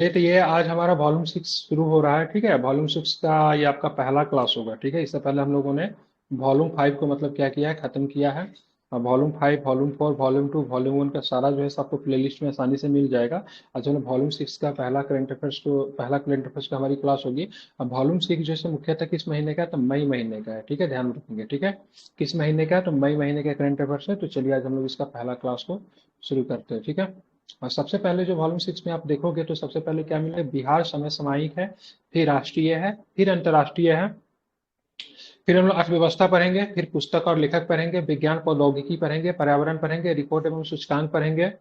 ये आज हमारा वॉल्यूम 6 शुरू हो रहा है। ठीक है, वॉल्यूम 6 का ये आपका पहला क्लास होगा। ठीक है, इससे पहले हम लोगों ने वॉल्यूम 5 को मतलब क्या किया है, खत्म किया है। अब वॉल्यूम 5, वॉल्यूम 4, वॉल्यूम 2, वॉल्यूम 1 का सारा जो है आपको प्लेलिस्ट में आसानी से मिल जाएगा। और जो है वॉल्यूम 6 का पहला करंट अफेयर्स का हमारी क्लास होगी। अब वॉल्यूम 6 जो है मुख्यतः किस महीने का है, तो मई महीने का है। ठीक है, ध्यान रखेंगे। ठीक है, किस महीने का है, तो मई महीने का करंट अफेयर्स है। तो चलिए आज हम लोग इसका पहला क्लास को शुरू करते हैं। ठीक है, और सबसे पहले जो वॉल्यूम 6 में आप देखोगे तो सबसे पहले क्या मिलेगा, बिहार समय सामयिक है, फिर राष्ट्रीय है, फिर अंतर्राष्ट्रीय है, फिर हम लोग अर्थव्यवस्था पढ़ेंगे, फिर पुस्तक और लेखक पढ़ेंगे, विज्ञान प्रौद्योगिकी पढ़ेंगे, पर्यावरण पढ़ेंगे, रिपोर्ट एवं सूचकांक पढ़ेंगे।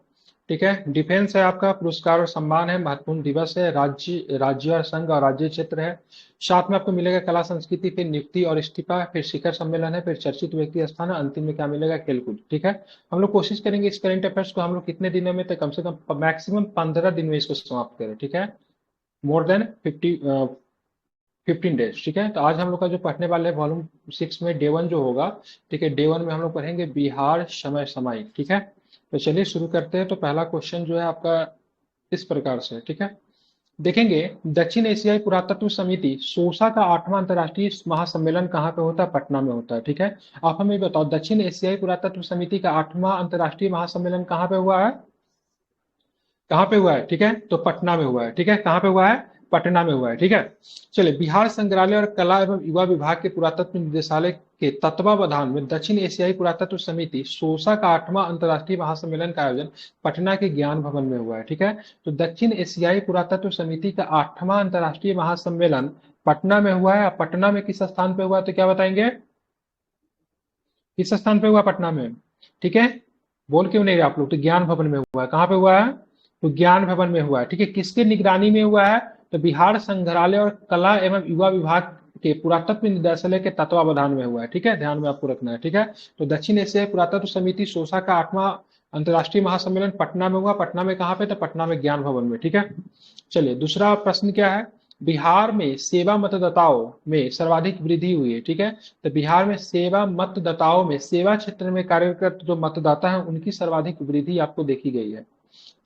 ठीक है, डिफेंस है आपका, पुरस्कार और सम्मान है, महत्वपूर्ण दिवस है, राज्य राज्य और संघ और राज्य क्षेत्र है। साथ में आपको मिलेगा कला संस्कृति, फिर नियुक्ति और इस्तीफा, फिर शिखर सम्मेलन है, फिर चर्चित व्यक्ति स्थान है, अंतिम में क्या मिलेगा, खेलकूद। ठीक है, हम लोग कोशिश करेंगे इस करंट अफेयर्स को हम लोग कितने दिनों में, तो कम से कम मैक्सिमम 15 दिन में इसको समाप्त करें। ठीक है, मोर देन 15 डेज। ठीक है, तो आज हम लोग का जो पढ़ने वाले हैं वॉल्यूम 6 में डे 1 जो होगा। ठीक है, डे 1 में हम लोग पढ़ेंगे बिहार समय सामयिक। ठीक है, तो चलिए शुरू करते हैं। तो पहला क्वेश्चन जो है आपका इस प्रकार से है। ठीक है, देखेंगे, दक्षिण एशियाई पुरातत्व समिति सोसा का 8वां अंतर्राष्ट्रीय महासम्मेलन कहाँ पे होता है, पटना में होता है। ठीक है, आप हमें बताओ दक्षिण एशियाई पुरातत्व समिति का 8वां अंतर्राष्ट्रीय महासम्मेलन कहाँ पे हुआ है, कहाँ पे हुआ है। ठीक है, तो पटना में हुआ है। ठीक है, कहाँ पे हुआ है, पटना में हुआ है। ठीक है, चलिए, बिहार संग्रहालय और कला एवं युवा विभाग के पुरातत्व निदेशालय के तत्वावधान में दक्षिण एशियाई पुरातत्व समिति सोसा का 8वां अंतर्राष्ट्रीय महासम्मेलन का आयोजन पटना के ज्ञान भवन में हुआ है। ठीक है, तो दक्षिण एशियाई पुरातत्व समिति का 8वां अंतर्राष्ट्रीय महासम्मेलन पटना में हुआ है। पटना में किस स्थान पे हुआ है, तो क्या बताएंगे, किस स्थान पे हुआ, पटना में। ठीक है, बोल क्यों नहीं रहे आप लोग, तो ज्ञान भवन में हुआ है। कहाँ पे हुआ है, तो ज्ञान भवन में हुआ है। ठीक है, किसके निगरानी में हुआ है, तो बिहार संग्रहालय और कला एवं युवा विभाग के पुरातत्व निदेशालय के तत्वावधान में हुआ है। ठीक है, ध्यान में आपको रखना है। ठीक है, तो दक्षिण एशियाई पुरातत्व समिति सोसा का 8वां अंतर्राष्ट्रीय महासम्मेलन पटना में हुआ। पटना में कहाँ पे, तो पटना में ज्ञान भवन में। ठीक है, चलिए दूसरा प्रश्न क्या है, बिहार में सेवा मतदाताओं में सर्वाधिक वृद्धि हुई है। ठीक है, तो बिहार में सेवा मतदाताओं में सेवा क्षेत्र में कार्यरत जो मतदाता हैं उनकी सर्वाधिक वृद्धि आपको देखी गई है।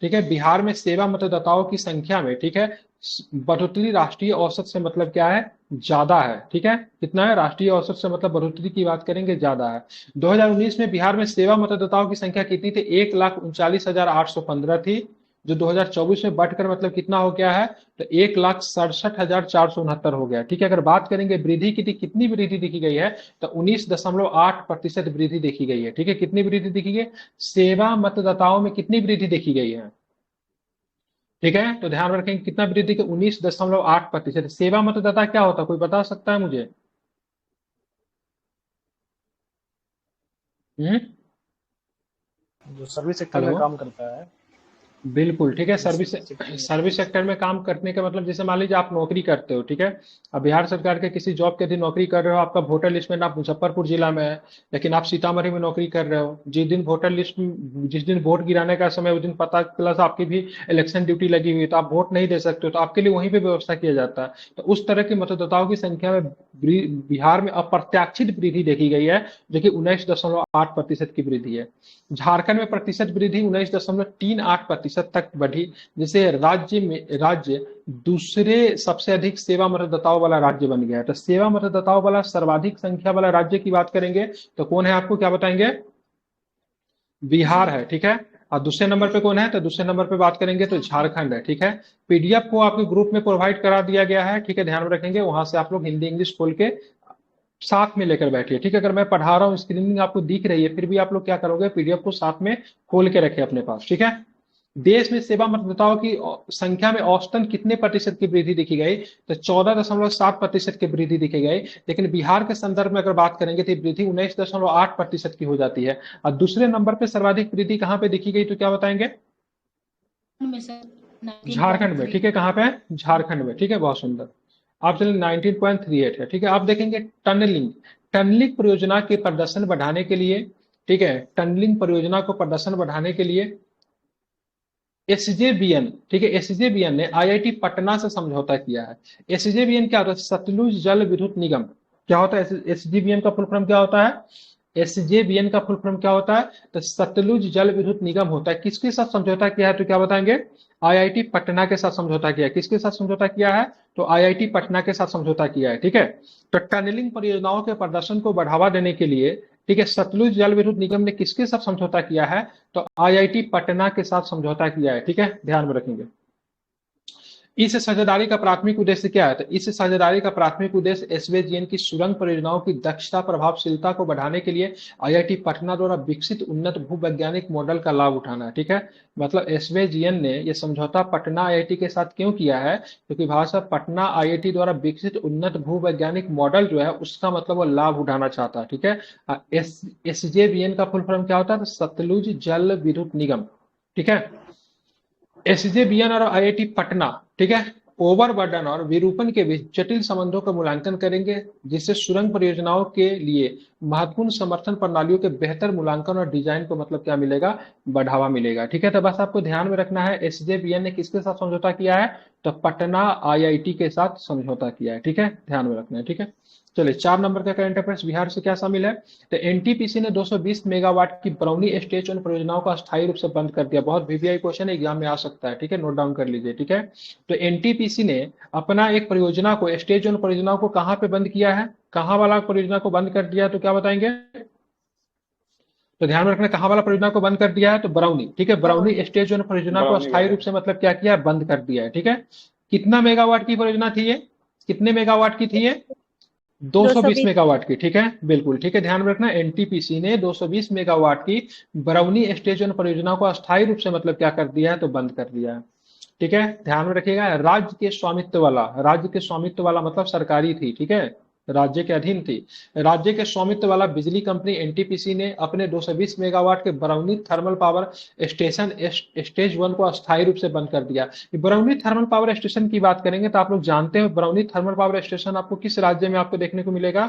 ठीक है, बिहार में सेवा मतदाताओं की संख्या में, ठीक है, बढ़ोतरी राष्ट्रीय औसत से मतलब क्या है, ज्यादा है। ठीक है, कितना है, राष्ट्रीय औसत से मतलब बढ़ोतरी की बात करेंगे ज्यादा है। 2019 में बिहार में सेवा मतदाताओं की संख्या कितनी थी, 1,39,815 थी, जो 2024 में बढ़कर मतलब कितना हो गया है, तो 1,67,469 हो गया। ठीक है, अगर बात करेंगे वृद्धि की, कितनी वृद्धि देखी गई है, तो 19.8% वृद्धि देखी गई है। ठीक है, कितनी वृद्धि देखी गई, सेवा मतदाताओं में कितनी वृद्धि देखी गई है। ठीक है, तो ध्यान रखेंगे कितना वृद्धि के, 19.8%। सेवा मतदाता क्या होता है, कोई बता सकता है मुझे। हम्म, जो सर्विस सेक्टर हेलो, में काम करता है। बिल्कुल। ठीक है, जो सर्विस सर्विस सेक्टर में सर्विस सेक्टर में काम करने का मतलब जैसे मान लीजिए आप नौकरी करते हो। ठीक है, अब बिहार सरकार के किसी जॉब के दिन नौकरी कर रहे हो, आपका वोटर लिस्ट में आप मुजफ्फरपुर जिला में है, लेकिन आप सीतामढ़ी में नौकरी कर रहे हो। जिस दिन वोट गिराने का समय, उस दिन पता प्लस आपकी भी इलेक्शन ड्यूटी लगी हुई है, तो आप वोट नहीं दे सकते हो, तो आपके लिए वहीं पे व्यवस्था किया जाता है। तो उस तरह के मतदाताओं की संख्या में बिहार में अप्रत्याशित वृद्धि देखी गई है, जो कि 19.8% की वृद्धि है। झारखंड में प्रतिशत वृद्धि 19.38% तक बढ़ी, जिसे राज्य दूसरे सबसे अधिक सेवा मतदाताओं वाला राज्य बन गया है। तो सेवा मतदाताओं वाला सर्वाधिक संख्या वाला राज्य की बात करेंगे तो कौन है, आपको क्या बताएंगे, बिहार है। ठीक है, और दूसरे नंबर पे कौन है, तो दूसरे नंबर पे बात करेंगे तो झारखंड है। ठीक है, पीडीएफ को आपके ग्रुप में प्रोवाइड करा दिया गया है। ठीक है, ध्यान में रखेंगे, वहां से आप लोग हिंदी इंग्लिश खोल के साथ में लेकर बैठिए। ठीक है, अगर मैं पढ़ा रहा हूँ स्क्रीनिंग आपको दिख रही है, फिर भी आप लोग क्या करोगे, पीडीएफ को साथ में खोल के रखे अपने पास। ठीक है, देश में सेवा मतदाताओं की संख्या में औसतन कितने प्रतिशत की वृद्धि देखी गई, तो 14.7% की वृद्धि देखी गई। लेकिन बिहार के संदर्भ में अगर बात करेंगे तो वृद्धि 19.8% की हो जाती है। और दूसरे नंबर पे सर्वाधिक वृद्धि कहाँ पे देखी गई, तो क्या बताएंगे, में सर झारखंड में। 19.3। ठीक है, कहाँ पे, झारखंड में। ठीक है, बहुत सुंदर। आप चलिए 19.38 है। ठीक है, आप देखेंगे टनलिंग, टनलिंग परियोजना के प्रदर्शन बढ़ाने के लिए, ठीक है, टनलिंग परियोजना को प्रदर्शन बढ़ाने के लिए एसजेबीएन, ठीक है, एसजेबीएन ने आईआईटी पटना से समझौता किया है। एसजेबीएन क्या होता है, सतलुज जल विद्युत निगम। क्या होता है एसजेबीएन का फुल फॉर्म क्या होता है, एसजेबीएन का फुल फॉर्म क्या होता है, तो सतलुज जल विद्युत निगम होता है। किसके साथ समझौता किया है, तो क्या बताएंगे, आईआईटी पटना के साथ समझौता किया है। किसके साथ समझौता किया है? तो आईआईटी पटना के साथ समझौता किया है, ठीक है। तो टनलिंग परियोजनाओं के प्रदर्शन को बढ़ावा देने के लिए, ठीक है, सतलुज जल विद्युत निगम ने किसके साथ समझौता किया है? तो आईआईटी पटना के साथ समझौता किया है, ठीक है, ध्यान में रखेंगे। इस साझेदारी का प्राथमिक उद्देश्य क्या है? तो इस साझेदारी का प्राथमिक उद्देश्य एसवीजीएन की सुरंग परियोजनाओं की दक्षता प्रभावशीलता को बढ़ाने के लिए आईआईटी पटना द्वारा विकसित उन्नत भूवैज्ञानिक मॉडल का लाभ उठाना है, ठीक है। मतलब एसवीजीएन ने यह समझौता पटना आईआईटी के साथ क्यों किया है? क्योंकि भाई साहब पटना आईआईटी द्वारा विकसित उन्नत भूवैज्ञानिक मॉडल जो है उसका मतलब वो लाभ उठाना चाहता है, ठीक है। एसजेवीएन का फुल फॉर्म क्या होता है? तो सतलुज जल विद्युत निगम, ठीक है। एसजेवीएन और आईआईटी पटना, ठीक है, ओवरबर्डन और विरूपण के बीच जटिल संबंधों का मूल्यांकन करेंगे, जिससे सुरंग परियोजनाओं के लिए महत्वपूर्ण समर्थन प्रणालियों के बेहतर मूल्यांकन और डिजाइन को मतलब क्या मिलेगा? बढ़ावा मिलेगा, ठीक है। तो बस आपको ध्यान में रखना है एसजेवीएन ने किसके साथ समझौता किया है? तो पटना आईआईटी के साथ समझौता किया है, ठीक है, ध्यान में रखना है, ठीक है। चलिए 4 नंबर का करंट अफेयर्स बिहार से क्या शामिल है? तो एनटीपीसी ने 220 मेगावाट की बरौनी स्टेज वन परियोजनाओं को अस्थायी रूप से बंद कर दिया। बहुत वीवीआई क्वेश्चन एग्जाम में आ सकता है, ठीक है, नोट डाउन कर लीजिए, ठीक है। तो एनटीपीसी ने अपना एक परियोजना को, स्टेज वन परियोजनाओं को कहां पे बंद किया है? कहां वाला परियोजना को बंद कर दिया? तो क्या बताएंगे? तो ध्यान में रखना, कहां वाला परियोजना को बंद कर दिया है? तो बरौनी, ठीक है, बरौनी स्टेज वन परियोजना को अस्थायी रूप से मतलब क्या किया है? बंद कर दिया है, ठीक है। कितना मेगावाट की परियोजना थी ये? कितने मेगावाट की थी ये? 220 मेगावाट की, ठीक है, बिल्कुल, ठीक है, ध्यान में रखना। एनटीपीसी ने 220 मेगावाट की बरौनी स्टेज वन परियोजना को अस्थायी रूप से मतलब क्या कर दिया है? तो बंद कर दिया है, ठीक है, ध्यान में रखिएगा। राज्य के स्वामित्व वाला, राज्य के स्वामित्व वाला मतलब सरकारी थी, ठीक है, राज्य के अधीन थी। राज्य के स्वामित्व वाला बिजली कंपनी एनटीपीसी ने अपने 220 मेगावाट के Barauni thermal power station stage one को अस्थायी रूप से बंद कर दिया। बरौनी थर्मल पावर स्टेशन की बात करेंगे तो आप लोग जानते हैं बरौनी थर्मल पावर स्टेशन आपको किस राज्य में आपको देखने को मिलेगा?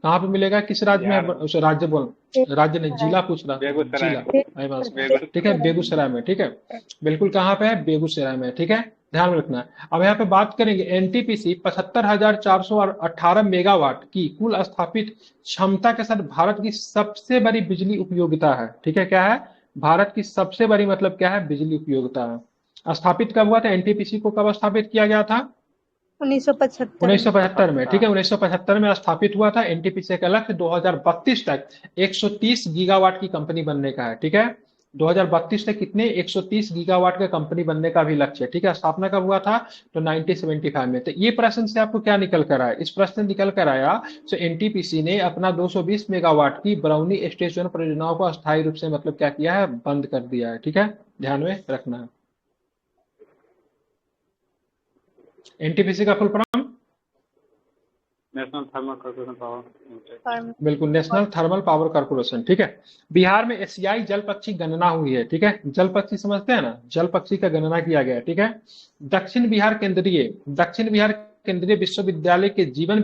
कहाँ पे मिलेगा? किस राज्य में? राज्य बोल, राज्य नहीं, जिला पूछ रहा, जिला, ठीक है, बेगूसराय में, ठीक है, बिल्कुल, कहाँ पे है? बेगूसराय में, ठीक है, ध्यान में रखना है। अब यहाँ पे बात करेंगे एनटीपीसी 75,418 मेगावाट की कुल स्थापित क्षमता के साथ भारत की सबसे बड़ी बिजली उपयोगिता है, ठीक है, क्या है? भारत की सबसे बड़ी मतलब क्या है? बिजली उपयोगिता है। स्थापित कब हुआ था? एनटीपीसी को कब स्थापित किया गया था? 1975 में, ठीक है, 1975 में स्थापित हुआ था। एनटीपीसी का लक्ष्य 2032 तक 130 गीगावाट की कंपनी बनने का है, ठीक है, 2032 तक कितने? 130 गीगावाट का कंपनी बनने का भी लक्ष्य है, ठीक है। स्थापना कब हुआ था? तो 1975 में। तो ये प्रश्न से आपको क्या निकल कर आया? इस प्रश्न निकल कर आया तो एनटीपीसी ने अपना 220 मेगावाट की बरौनी स्टेशन परियोजनाओं को अस्थायी रूप से मतलब क्या किया है? बंद कर दिया है, ठीक है, ध्यान में रखना है। एनटीपीसी का full form national thermal corporation power, बिल्कुल, नेशनल थर्मल पावर कॉर्पोरेशन, ठीक है। बिहार में एशियाई जल पक्षी गणना हुई है, ठीक है, जल पक्षी समझते हैं ना, जल पक्षी का गणना किया गया है, ठीक है। दक्षिण बिहार केंद्रीय विश्वविद्यालय के जीवन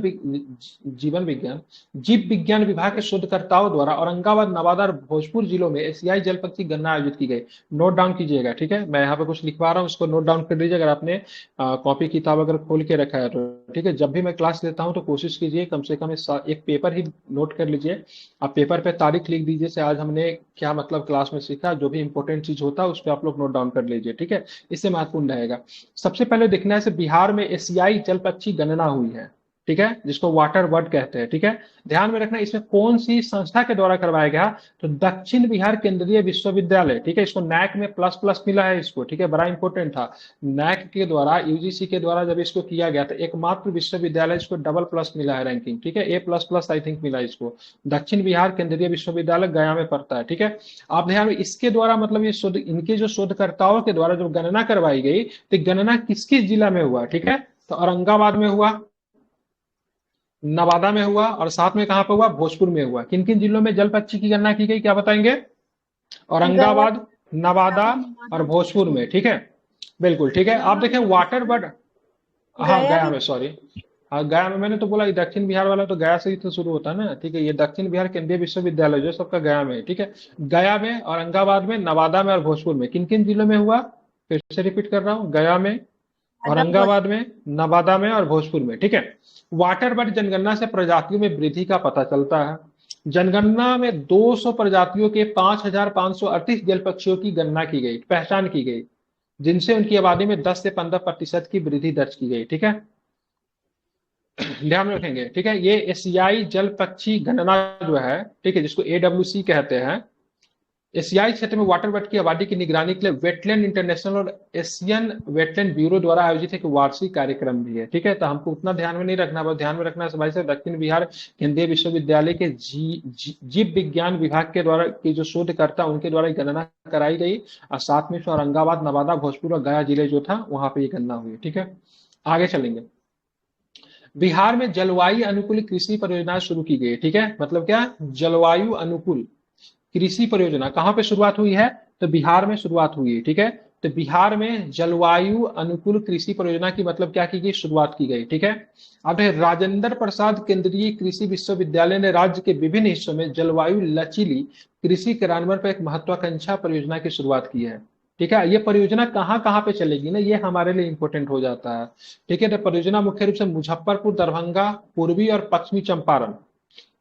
विज्ञान जीव विज्ञान विभाग के शोधकर्ताओं द्वारा औरंगाबाद, नवादा और भोजपुर जिलों में एशियाई जल पक्षी गणना आयोजित की गई। नोट डाउन कीजिएगा, ठीक है, मैं यहाँ पे कुछ लिखवा रहा हूँ, उसको नोट डाउन कर लीजिए अगर आपने कॉपी किताब अगर खोल के रखा है तो, ठीक है। जब भी मैं क्लास लेता हूँ तो कोशिश कीजिए कम से कम एक पेपर ही नोट कर लीजिए। आप पेपर पे तारीख लिख दीजिए से आज हमने क्या मतलब क्लास में सीखा, जो भी इंपॉर्टेंट चीज होता है उस पर आप लोग नोट डाउन कर लीजिए, ठीक है, इससे महत्वपूर्ण रहेगा। सबसे पहले देखना है बिहार में एशियाई जल पक्षी गणना हुई है, ठीक है, जिसको वाटर वर्ड कहते हैं, ठीक है। ध्यान में रखना इसमें कौन सी संस्था के द्वारा करवाया गया? तो दक्षिण बिहार केंद्रीय विश्वविद्यालय, ठीक है, इसको नैक में प्लस प्लस मिला है इसको, ठीक है, बड़ा इंपॉर्टेंट था। नैक के द्वारा, यूजीसी के द्वारा जब इसको किया गया तो एकमात्र विश्वविद्यालय इसको डबल प्लस मिला है रैंकिंग, ठीक है, ए प्लस प्लस आई थिंक मिला इसको। दक्षिण बिहार केंद्रीय विश्वविद्यालय गया में पड़ता है, ठीक है। आप ध्यान में, इसके द्वारा मतलब ये शोध, इनके जो शोधकर्ताओं के द्वारा जो गणना करवाई गई तो गणना किस किस जिला में हुआ? ठीक है, तो औरंगाबाद में हुआ, नवादा में हुआ और साथ में कहां पर हुआ? भोजपुर में हुआ। किन किन जिलों में जल पक्षी की गणना की गई क्या बताएंगे? औरंगाबाद, नवादा और भोजपुर में, ठीक है, बिल्कुल, ठीक है। आप देखें वाटर बर्ड, हाँ गया में, सॉरी, हाँ गया में, मैंने तो बोला ये दक्षिण बिहार वाला तो गया से ही तो शुरू होता है ना, ठीक है, ये दक्षिण बिहार केंद्रीय विश्वविद्यालय जो सबका गया में, ठीक है, गया में, औरंगाबाद में, नवादा में और भोजपुर में। किन किन जिलों में हुआ? फिर से रिपीट कर रहा हूँ, गया में, औरंगाबाद में, नवादा में और भोजपुर में, ठीक है। वाटर बर्ड जनगणना से प्रजातियों में वृद्धि का पता चलता है। जनगणना में 200 प्रजातियों के 5,538 जल पक्षियों की गणना की गई, पहचान की गई। जिनसे उनकी आबादी में 10 से 15% की वृद्धि दर्ज की गई। ठीक है, ध्यान में रखेंगे। ठीक है, ये एशियाई जल पक्षी गणना जो है, ठीक है, जिसको AWC कहते हैं, एशियाई क्षेत्र में वाटर बर्ड की आबादी की निगरानी के लिए वेटलैंड इंटरनेशनल और एशियन वेटलैंड ब्यूरो द्वारा आयोजित एक वार्षिक कार्यक्रम भी है। ठीक है, तो हमको उतना ध्यान में नहीं रखना, बस ध्यान में रखना है भाई साहब, दक्षिण बिहार केंद्रीय विश्वविद्यालय के जीव विज्ञान विभाग के द्वारा की जो शोधकर्ता उनके द्वारा गणना कराई गई, और साथ में औरंगाबाद, नवादा, भोजपुर और गया जिले जो था वहां पर ये गणना हुई। ठीक है, आगे चलेंगे। बिहार में जलवायु अनुकूल कृषि परियोजना शुरू की गई। ठीक है, मतलब क्या, जलवायु अनुकूल कृषि परियोजना कहां पे शुरुआत हुई है, तो बिहार में शुरुआत हुई है। ठीक है, तो बिहार में जलवायु अनुकूल कृषि परियोजना की मतलब क्या की गई, शुरुआत की गई। ठीक है, अब राजेंद्र प्रसाद केंद्रीय कृषि विश्वविद्यालय ने राज्य के विभिन्न हिस्सों में जलवायु लचीली कृषि कार्यान्वयन पर एक महत्वाकांक्षा परियोजना की शुरुआत की है। ठीक है, ये परियोजना कहाँ कहाँ पे चलेगी ना, ये हमारे लिए इंपॉर्टेंट हो जाता है। ठीक है, तो परियोजना मुख्य रूप से मुजफ्फरपुर, दरभंगा, पूर्वी और पश्चिमी चंपारण,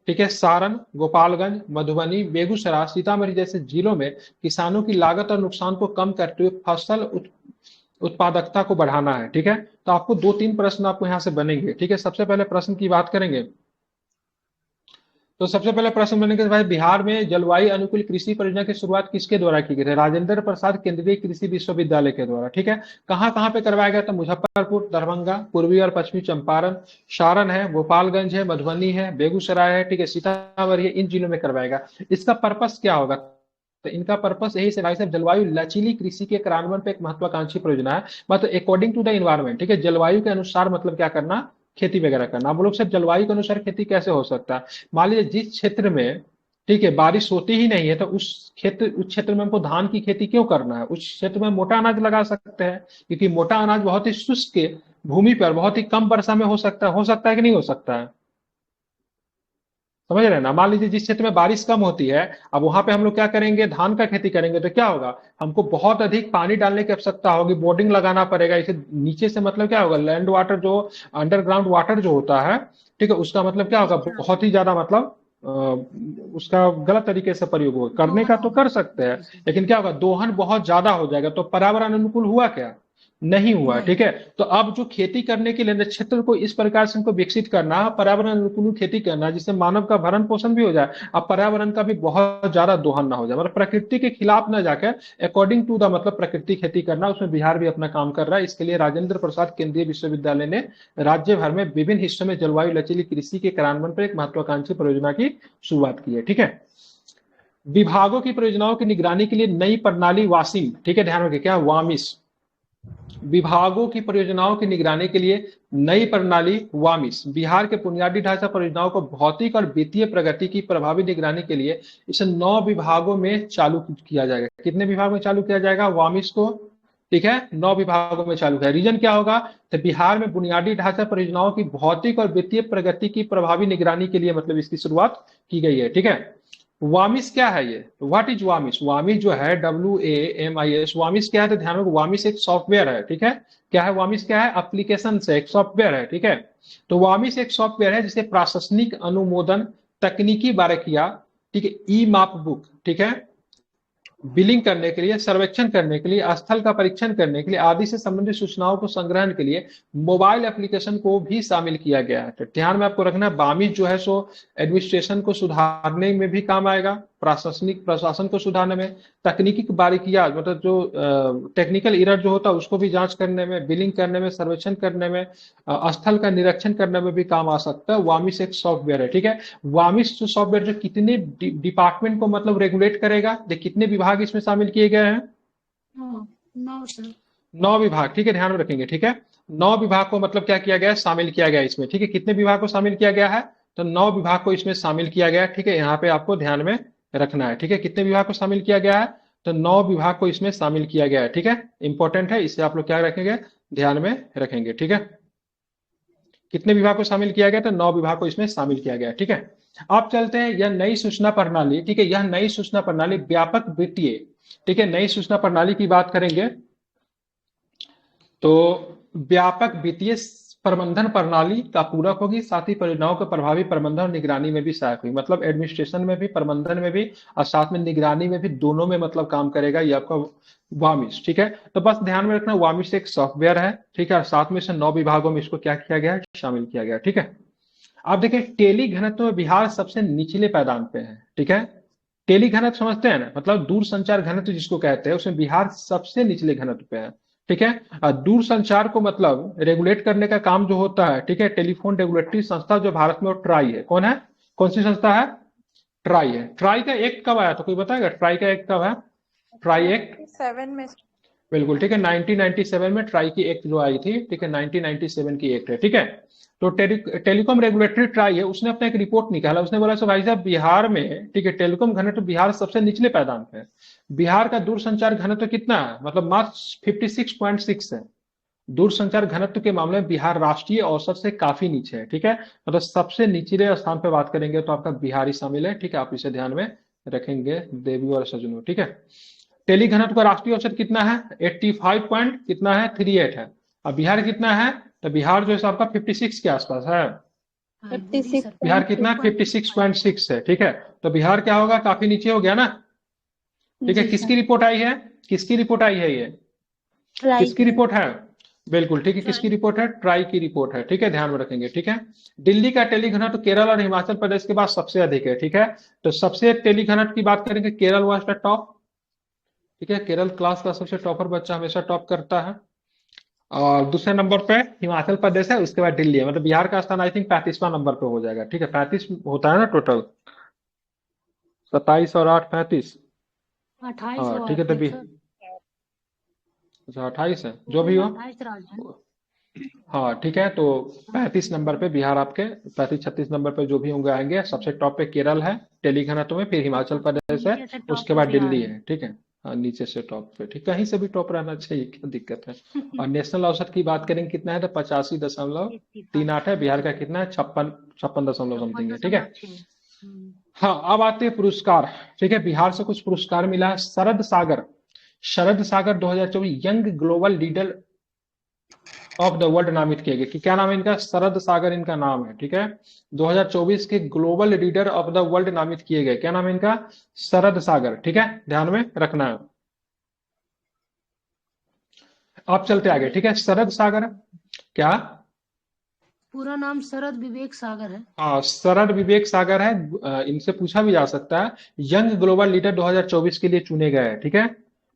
ठीक है, सारण, गोपालगंज, मधुबनी, बेगूसराय, सीतामढ़ी जैसे जिलों में किसानों की लागत और नुकसान को कम करते हुए फसल उत्पादकता को बढ़ाना है। ठीक है, तो आपको 2-3 प्रश्न आपको यहाँ से बनेंगे। ठीक है, सबसे पहले प्रश्न की बात करेंगे, तो सबसे पहले प्रश्न बनेगा भाई, बिहार में जलवायु अनुकूल कृषि परियोजना की शुरुआत किसके द्वारा की गई है, राजेंद्र प्रसाद केंद्रीय कृषि विश्वविद्यालय के द्वारा। ठीक है, कहाँ कहाँ पे करवाया गया था, मुजफ्फरपुर, दरभंगा, पूर्वी और पश्चिमी चंपारण, सारण है, गोपालगंज है, मधुबनी है, बेगूसराय है, ठीक है, सीतामढ़ी है, इन जिलों में करवाएगा। इसका पर्पस क्या होगा, तो इनका पर्पस यही से भाई साहब, जलवायु लचीली कृषि के कार्यान्वयन पे एक महत्वाकांक्षी परियोजना है, मतलब अकॉर्डिंग टू द इन्वायरमेंट। ठीक है, जलवायु के अनुसार मतलब क्या करना, खेती वगैरह करना। आप लोग सिर्फ जलवायु के अनुसार खेती कैसे हो सकता है, मान लीजिए जिस क्षेत्र में, ठीक है, बारिश होती ही नहीं है, तो उस क्षेत्र में हमको धान की खेती क्यों करना है, उस क्षेत्र में मोटा अनाज लगा सकते हैं, क्योंकि मोटा अनाज बहुत ही शुष्क भूमि पर बहुत ही कम वर्षा में हो सकता है कि नहीं हो सकता है, समझ रहे हैं ना। मान लीजिए जिस क्षेत्र में बारिश कम होती है, अब वहां पे हम लोग क्या करेंगे, धान का खेती करेंगे, तो क्या होगा, हमको बहुत अधिक पानी डालने की आवश्यकता होगी, बोर्डिंग लगाना पड़ेगा। इसे नीचे से मतलब क्या होगा, लैंड वाटर जो अंडरग्राउंड वाटर जो होता है, ठीक है, उसका मतलब क्या होगा, बहुत ही ज्यादा मतलब उसका गलत तरीके से प्रयोग होगा। करने का तो कर सकते हैं, लेकिन क्या होगा, दोहन बहुत ज्यादा हो जाएगा, तो पर्यावरण अनुकूल हुआ क्या, नहीं हुआ। ठीक है, तो अब जो खेती करने के लिए क्षेत्र को इस प्रकार से हमको विकसित करना, पर्यावरण अनुकूल खेती करना, जिससे मानव का भरण पोषण भी हो जाए, अब पर्यावरण का भी बहुत ज्यादा दोहन ना हो जाए, मतलब प्रकृति के खिलाफ ना जाकर अकॉर्डिंग टू द मतलब प्रकृति खेती करना, उसमें बिहार भी अपना काम कर रहा है। इसके लिए राजेंद्र प्रसाद केंद्रीय विश्वविद्यालय ने राज्य भर में विभिन्न हिस्सों में जलवायु लचीली कृषि के कार्यान्वयन पर एक महत्वाकांक्षी परियोजना की शुरुआत की है। ठीक है, विभागों की परियोजनाओं की निगरानी के लिए नई प्रणाली वासिम, ठीक है, ध्यान रखें, क्या वामिस, विभागों की परियोजनाओं की निगरानी के लिए नई प्रणाली वामिस बिहार के बुनियादी ढांचा परियोजनाओं को भौतिक और वित्तीय प्रगति की प्रभावी निगरानी के लिए इसे 9 विभागों में चालू किया जाएगा। कितने विभाग में चालू किया जाएगा, वामिस को, ठीक है, 9 विभागों में चालू किया। रीजन क्या होगा, तो बिहार में बुनियादी ढांचा परियोजनाओं की भौतिक और वित्तीय प्रगति की प्रभावी निगरानी के लिए मतलब इसकी शुरुआत की गई है। ठीक है, वामिस क्या है, ये व्हाट इज वामिस, वामिस जो है WAMIS, वामिस क्या है, तो ध्यान रखो, वामिस एक सॉफ्टवेयर है। ठीक है, क्या है वामिस, क्या है, एप्लीकेशन से एक सॉफ्टवेयर है। ठीक है, तो वामिस एक सॉफ्टवेयर है जिसे प्रशासनिक अनुमोदन, तकनीकी बारीकियां, ठीक है, ई माप बुक, ठीक है, बिलिंग करने के लिए, सर्वेक्षण करने के लिए, स्थल का परीक्षण करने के लिए आदि से संबंधित सूचनाओं को संग्रहण के लिए मोबाइल एप्लीकेशन को भी शामिल किया गया है। तो ध्यान में आपको रखना है, वामिस जो है सो एडमिनिस्ट्रेशन को सुधारने में भी काम आएगा, प्रशासनिक प्रशासन को सुधारने में, तकनीकी बारीकियां मतलब जो टेक्निकल एरर जो होता है उसको भी जांच करने में, बिलिंग करने में, सर्वेक्षण करने में, स्थल का निरीक्षण करने में भी काम आ सकता है। वामिस एक सॉफ्टवेयर है। ठीक है, वामिस जो सॉफ्टवेयर जो कितने डिपार्टमेंट को मतलब रेगुलेट करेगा, कितने विभाग इसमें शामिल किए गए हैं, 9 विभाग। ठीक है, ध्यान में रखेंगे। ठीक है, 9 विभाग को मतलब क्या किया गया है, शामिल किया गया इसमें। ठीक है, कितने विभाग को शामिल किया गया है, तो 9 विभाग को इसमें शामिल किया गया है। ठीक है, यहाँ पे आपको ध्यान में रखना है। ठीक है, कितने विभाग को शामिल किया गया है, तो 9 विभाग को इसमें शामिल किया गया है। ठीक है, इंपॉर्टेंट है, इसे आप लोग क्या रखेंगे, ध्यान में रखेंगे। ठीक है, कितने विभाग को शामिल किया गया, तो 9 विभाग को इसमें शामिल किया गया। ठीक है, अब चलते हैं, यह नई सूचना प्रणाली, ठीक है, यह नई सूचना प्रणाली व्यापक वित्तीय, ठीक है, नई सूचना प्रणाली की बात करेंगे तो व्यापक वित्तीय प्रबंधन प्रणाली का पूरक होगी, साथ ही परियोजनाओं के प्रभावी प्रबंधन और निगरानी में भी सहायक होगी। मतलब एडमिनिस्ट्रेशन में भी, प्रबंधन में भी और साथ में निगरानी में भी, दोनों में मतलब काम करेगा ये आपका वामिस। ठीक है, तो बस ध्यान में रखना वामिस एक सॉफ्टवेयर है। ठीक है, और साथ में से 9 विभागों में इसको क्या किया गया है, शामिल किया गया है। ठीक है, आप देखिए टेली घनत्व में बिहार सबसे निचले पायदान पे है। ठीक है, टेली घनत्व समझते हैं ना, मतलब दूर संचार घनत्व जिसको कहते हैं, उसमें बिहार सबसे निचले घनत्व पे है। ठीक है, और दूर संचार को मतलब रेगुलेट करने का काम जो होता है, ठीक है, टेलीफोन रेगुलेटरी संस्था जो भारत में, वो ट्राई है। कौन है, कौन सी संस्था है, ट्राई है। ट्राई का एक्ट कब आया, तो कोई बताएगा ट्राई का एक्ट कब है, ट्राई एक्ट 7 में। बिल्कुल ठीक है, 1997 में ट्राई की एक्ट जो आई थी। ठीक है, 1997 की एक्ट है। ठीक है, तो टेलीकॉम रेगुलेटरी ट्राई है, उसने अपना एक रिपोर्ट निकाला। उसने बोला भाई साहब बिहार में, ठीक है, टेलीकॉम घनत्व बिहार सबसे निचले पायदान पे है। बिहार का दूरसंचार घनत्व कितना है, मतलब मात्र 56.6 है। दूरसंचार घनत्व के मामले में बिहार राष्ट्रीय औसत से काफी नीचे है। ठीक है, मतलब सबसे निचले स्थान पे बात करेंगे तो आपका बिहार ही शामिल है। ठीक है, आप इसे ध्यान में रखेंगे देवी और सजनों। ठीक है, टेली घनत्व का राष्ट्रीय औसत कितना है, 85 पॉइंट कितना है, 38 है। अब बिहार कितना है, तो बिहार जो है आपका 56 के आसपास है। 56 बिहार कितना, 56.6 है। ठीक है, तो बिहार क्या होगा, काफी नीचे हो गया ना। ठीक है, किसकी रिपोर्ट आई है, किसकी रिपोर्ट आई है, ये किसकी रिपोर्ट है, बिल्कुल ठीक है, किसकी रिपोर्ट है, ट्राई की रिपोर्ट है। ठीक है, ध्यान में रखेंगे। ठीक है, दिल्ली का टेली घनत्व केरल और हिमाचल प्रदेश के बाद सबसे अधिक है। ठीक है, तो सबसे टेली घनत्व की बात करेंगे, केरल वॉज द टॉप। ठीक है, केरल क्लास का सबसे टॉपर बच्चा हमेशा टॉप करता है। और दूसरे नंबर पे हिमाचल प्रदेश है, उसके बाद दिल्ली है। मतलब बिहार का स्थान आई थिंक 35वां नंबर पे हो जाएगा। ठीक है, 35 होता है ना टोटल, 27 और 8 35। 28 हाँ हुआ ठीक है, तो फिर सर, अच्छा 28 है, जो टोटल भी में हो। 28 राज्य हैं। हाँ ठीक है, तो 35 नंबर पे बिहार आपके, 35-36 नंबर पे जो भी होंगे आएंगे। सबसे टॉप पे केरल है टेली घनत्व में, फिर हिमाचल प्रदेश है, नीचे से टॉप उसके पे बाद बिहार दिल्ली है। है। ठीक है, हाँ नीचे से टॉप पे, ठीक, कहीं से भी टॉप रहना चाहिए, क्या दिक्कत है। और नेशनल औसत की बात करेंगे कितना है, तो 85.38 है। बिहार का कितना है, 56 दशमलव समथिंग है। ठीक है, 56.6। हाँ अब आते हैं पुरस्कार। ठीक है, बिहार से कुछ पुरस्कार मिला है। शरद सागर, शरद सागर 2024 young global leader of the world नामित किए गए। कि क्या नाम है इनका, शरद सागर इनका नाम है। ठीक है, 2024 के global leader of the world नामित किए गए। क्या नाम है इनका, शरद सागर। ठीक है, ध्यान में रखना है। आप चलते आगे। ठीक है, शरद सागर क्या, पूरा नाम शरद विवेक सागर है। हाँ शरद विवेक सागर है। इनसे पूछा भी जा सकता है। यंग ग्लोबल लीडर 2024 के लिए चुने गए हैं। ठीक है,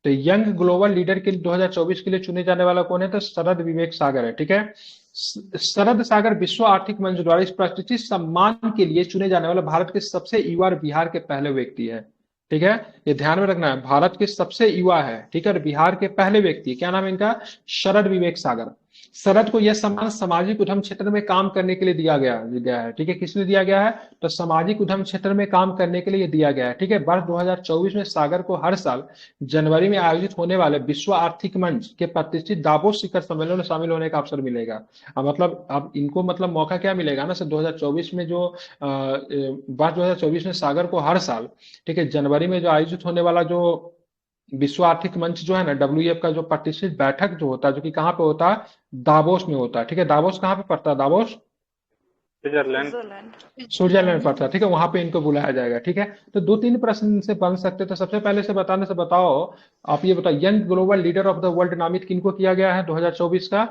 तो यंग ग्लोबल लीडर के 2024 के लिए चुने जाने वाला कौन है, तो शरद विवेक सागर है। ठीक है, शरद सागर विश्व आर्थिक मंच द्वारा इस प्रतिष्ठित सम्मान के लिए चुने जाने वाला भारत के सबसे युवा और बिहार के पहले व्यक्ति है। ठीक है, ये ध्यान में रखना है, भारत के सबसे युवा है। ठीक है, और बिहार के पहले व्यक्ति, क्या नाम है इनका, शरद विवेक सागर। शरद को यह सम्मान सामाजिक उद्यम क्षेत्र में काम करने के लिए दिया है। ठीक है, किस लिए दिया गया है, तो सामाजिक उद्यम क्षेत्र में काम करने के लिए दिया गया है। ठीक है, वर्ष 2024 में सागर को हर साल जनवरी में आयोजित होने वाले विश्व आर्थिक मंच के प्रतिष्ठित दावोस शिखर सम्मेलन में शामिल होने का अवसर मिलेगा। मतलब अब इनको मतलब मौका क्या मिलेगा ना सर, 2024 में जो वर्ष 2024 में सागर को हर साल, ठीक है, जनवरी में जो आयोजित होने वाला जो विश्व आर्थिक मंच जो है ना, WEF का जो प्रतिष्ठित बैठक जो होता है, जो कि कहाँ पे होता है, दावोस में होता है। ठीक है, दावोस कहाँ पे पड़ता है, दावोस स्विट्जरलैंड। स्विट्जरलैंड पड़ता है। ठीक है, वहां पे इनको बुलाया जाएगा। ठीक है, तो 2-3 प्रश्न से बन सकते। तो सबसे पहले से बताने से बताओ, आप ये बताओ young global leader of the world नामित किनको किया गया है 2024 का,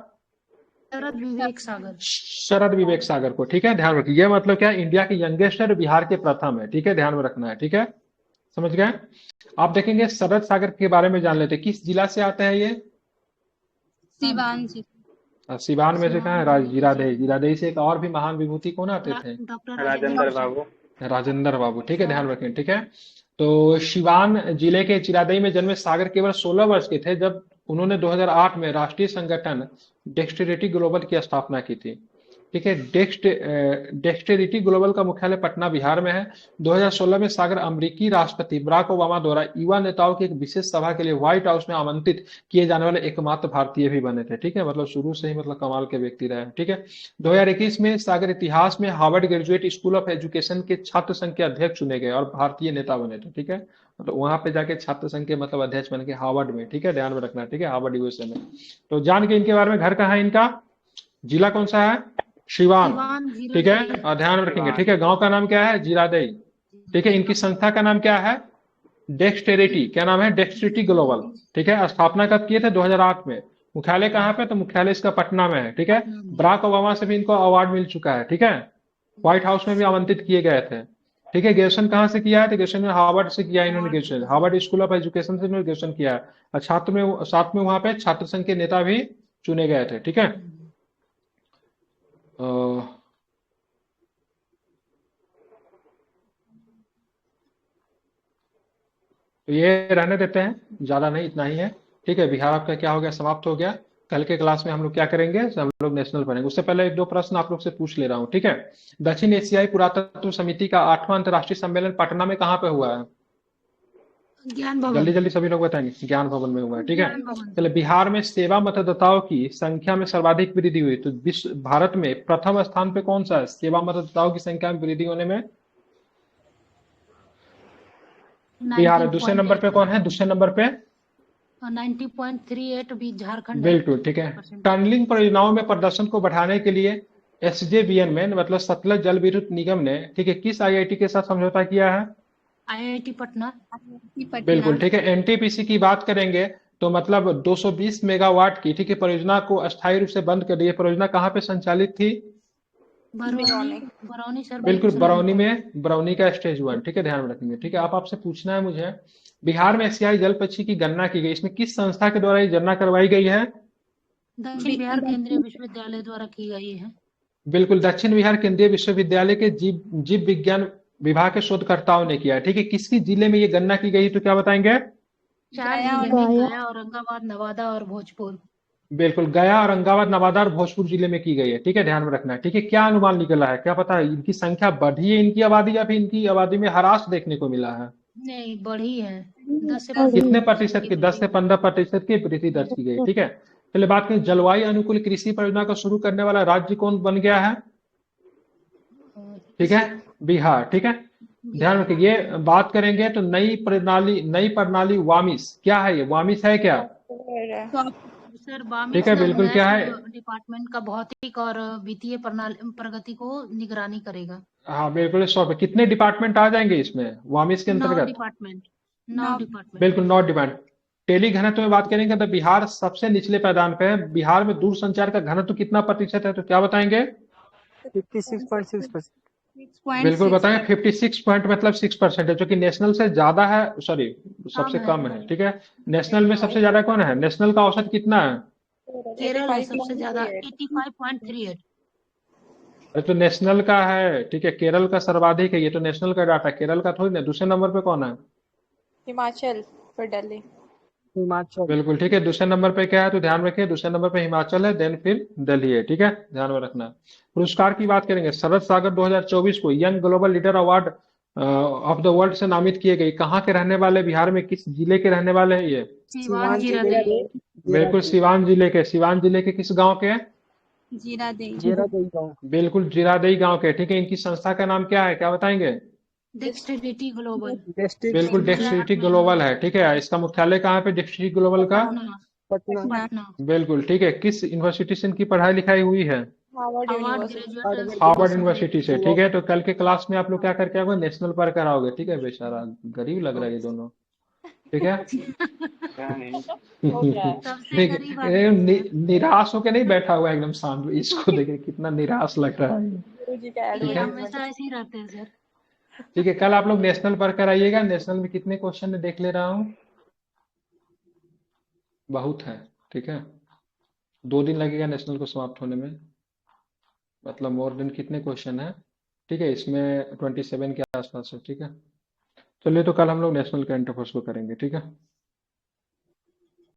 शरद विवेक सागर। शरद विवेक सागर को। ठीक है, ध्यान रखिए, ये मतलब क्या, इंडिया के यंगेस्ट है और बिहार के प्रथम है। ठीक है, ध्यान में रखना है। ठीक है, समझ गए। आप देखेंगे शरद सागर के बारे में जान लेते, किस जिला से आते हैं ये, सिवान से। सिवान में से कहाँ है, जीरादेई। जीरादेई से एक और भी महान विभूति कौन आते थे, डॉक्टर राजेंद्र बाबू। राजेंद्र बाबू। ठीक है, ध्यान रखें। ठीक है, तो सिवान जिले के चिरादई में जन्मे सागर केवल 16 वर्ष के थे जब उन्होंने 2008 में राष्ट्रीय संगठन डेक्सटेरिटी ग्लोबल की स्थापना की थी। ठीक है, डेक्सटेरिटी ग्लोबल का मुख्यालय पटना बिहार में है। 2016 में सागर अमेरिकी राष्ट्रपति बराक ओबामा द्वारा युवा नेताओं की एक विशेष सभा के लिए व्हाइट हाउस में आमंत्रित किए जाने वाले एकमात्र भारतीय भी बने थे। ठीक है, मतलब शुरू से ही मतलब कमाल के व्यक्ति रहे। ठीक है, 2021 में सागर इतिहास में Harvard graduate school of education के छात्र संघ के अध्यक्ष चुने गए और भारतीय नेता बने थे। ठीक है, मतलब वहां पे जाके छात्र संघ के मतलब अध्यक्ष बन के हार्वर्ड में। ठीक है, ध्यान में रखना। ठीक है, हार्वर्ड USA में। तो जान के इनके बारे में, घर कहाँ है इनका, जिला कौन सा है? सिवान। सिवान ठीक है, जीरादेई। और ध्यान में रखेंगे। ठीक है, गांव का नाम क्या है? जीरादेई। ठीक है, इनकी संस्था का नाम क्या है? डेक्सटेरिटी। क्या नाम है? Dexterity global. ठीक है, स्थापना कब किए थे? 2008 में। मुख्यालय कहाँ पे? तो मुख्यालय इसका पटना में है। ठीक है, बराक ओबामा से भी इनको अवार्ड मिल चुका है। ठीक है, व्हाइट हाउस में भी आमंत्रित किए गए थे। ठीक है, ग्रेजुएशन कहाँ से किया है? तो ग्रेजुएशन में हार्वर्ड से किया है इन्होंने graduation, Harvard school of education से इन्होंने ग्रेजुएशन किया है। और छात्र में साथ में वहां पे छात्र संघ के नेता भी चुने गए थे। ठीक है, अ, तो ये रहने देते हैं, ज्यादा नहीं, इतना ही है। ठीक है, बिहार आपका क्या हो गया? समाप्त हो गया। कल के क्लास में हम लोग क्या करेंगे? हम लोग नेशनल पढ़ेंगे। उससे पहले एक दो प्रश्न आप लोग से पूछ ले रहा हूँ। ठीक है, दक्षिण एशियाई पुरातत्व समिति का 8वां अंतर्राष्ट्रीय सम्मेलन पटना में कहाँ पे हुआ है? ज्ञान भवन। जल्दी जल्दी सभी लोग बताएंगे। ज्ञान भवन में हुआ है। ठीक है, ज्ञान भवन। चलिए, बिहार में सेवा मतदाताओं की संख्या में सर्वाधिक वृद्धि हुई, तो विश्व भारत में प्रथम स्थान पे कौन सा है सेवा मतदाताओं की संख्या में वृद्धि होने में? बिहार है। दूसरे नंबर पे कौन है? दूसरे नंबर पे 90.38 भी झारखंड है। बिल्कुल ठीक है। टनलिंग परियोजनाओं में प्रदर्शन को बढ़ाने के लिए एसजेवीएन में मतलब सतलज जल विद्युत निगम ने, ठीक है, किस आईआईटी के साथ समझौता किया है? आईआईटी पटना। बिल्कुल ठीक है। एनटीपीसी की बात करेंगे तो मतलब 220 मेगावाट की, ठीक है, परियोजना को अस्थायी रूप से बंद कर दी। ये परियोजना कहाँ पे संचालित थी? बरौनी। बरौनी सर। बिल्कुल, बेगूसराय। बरौनी में, बरौनी का स्टेज 1। ठीक है, ध्यान में रखेंगे। ठीक है, आप आपसे पूछना है मुझे, बिहार में एशियाई जल पक्षी की गणना की गई, इसमें किस संस्था के द्वारा ये गणना करवाई गई है? दक्षिण बिहार केंद्रीय विश्वविद्यालय द्वारा की गई है। बिल्कुल, दक्षिण बिहार केंद्रीय विश्वविद्यालय के जीव जीव विज्ञान विभाग के शोधकर्ताओं ने किया है। ठीक है, किसकी जिले में ये गणना की गई तो क्या बताएंगे? 4 जिले में गया, औरंगाबाद, नवादा और भोजपुर। बिल्कुल, गया, औरंगाबाद, नवादा और भोजपुर जिले में की गई है। ठीक है, ध्यान में रखना है। ठीक है, क्या अनुमान निकला है? क्या पता है इनकी संख्या बढ़ी है, इनकी आबादी, या फिर इनकी आबादी में ह्रास देखने को मिला है? नहीं, बढ़ी है। 10 से कितने 15% प्रतिशत की? 10 से 15% की वृद्धि दर्ज की गई। ठीक है, चलिए बात करें, जलवायु अनुकूल कृषि परियोजना को शुरू करने वाला राज्य कौन बन गया है? ठीक है, बिहार। ठीक है, ध्यान रखिए। ये बात करेंगे तो नई प्रणाली वामिस, क्या है ये? वामिस है क्या? सर वामिस ठीक है, बिल्कुल, क्या है? डिपार्टमेंट का भौतिक और वित्तीय प्रगति को निगरानी करेगा। हाँ बिल्कुल, 100 कितने डिपार्टमेंट आ जाएंगे इसमें वामिस के 9 अंतर्गत? डिपार्टमेंट। 9 डिपार्टमेंट। बिल्कुल, 9 डिपार्टमेंट। टेली घनत्व में बात करेंगे तो बिहार सबसे निचले पायदान पे है। बिहार में दूरसंचार का घनत्व कितना प्रतिशत है, तो क्या बताएंगे? 56.6%। बिल्कुल बताएं। 56 पॉइंट मतलब 6% है, जो कि नेशनल से ज्यादा है, सॉरी सबसे कम है। ठीक है, नेशनल में सबसे ज्यादा कौन है? नेशनल का औसत कितना है? केरल है सबसे ज्यादा 85.38। अरे तो नेशनल का है। ठीक है, केरल का सर्वाधिक है, ये तो नेशनल का डाटा, केरल का थोड़ी ना। दूसरे नंबर पे कौन है? हिमाचल फिर दिल्ली। हिमाचल। बिल्कुल ठीक है, दूसरे नंबर पे क्या है तो ध्यान रखिए, दूसरे नंबर पे हिमाचल है, देन फिर दिल्ली है। ठीक है, ध्यान में रखना। पुरस्कार की बात करेंगे, शरद सागर 2024 को young global leader award of the world से नामित किए गए। कहाँ के रहने वाले? बिहार में किस जिले के रहने वाले हैं ये? सीवान जीरादेई। बिल्कुल, सिवान जिले के। सिवान जिले के किस गांव के? जीरादेई गाँव। बिल्कुल, जीरादेई गांव के। ठीक है, इनकी संस्था का नाम क्या है? क्या बताएंगे? Dexterity global. बिल्कुल, डेक्सटेरिटी ग्लोबल है। ठीक है, इसका मुख्यालय कहाँ पे डेक्सटेरिटी ग्लोबल का? पटना। पटना। बिल्कुल ठीक है। किस यूनिवर्सिटी से इनकी पढ़ाई लिखाई हुई है? Harvard graduate. हार्वर्ड यूनिवर्सिटी से। ठीक है, तो कल के क्लास में आप लोग क्या करके आओगे? नेशनल पढ़ कर आओगे। ठीक है, बेचारा गरीब लग रहा है ये दोनों। ठीक है सबसे ठीक गरीब है, निराश होके नहीं बैठा हुआ है, एकदम शांत। इसको देखे कितना निराश लग रहा है। ठीक ये है, हमेशा ऐसे ही रहते हैं सर। ठीक है, कल आप लोग नेशनल पढ़ कर आइएगा। नेशनल में कितने क्वेश्चन देख ले रहा हूँ, बहुत है। ठीक है, 2 दिन लगेगा नेशनल को समाप्त होने में, मतलब मोर देन कितने क्वेश्चन है। ठीक है, इसमें 27 के आसपास है। ठीक है, चलिए तो कल हम लोग नेशनल करंट अफेयर्स को करेंगे। ठीक है।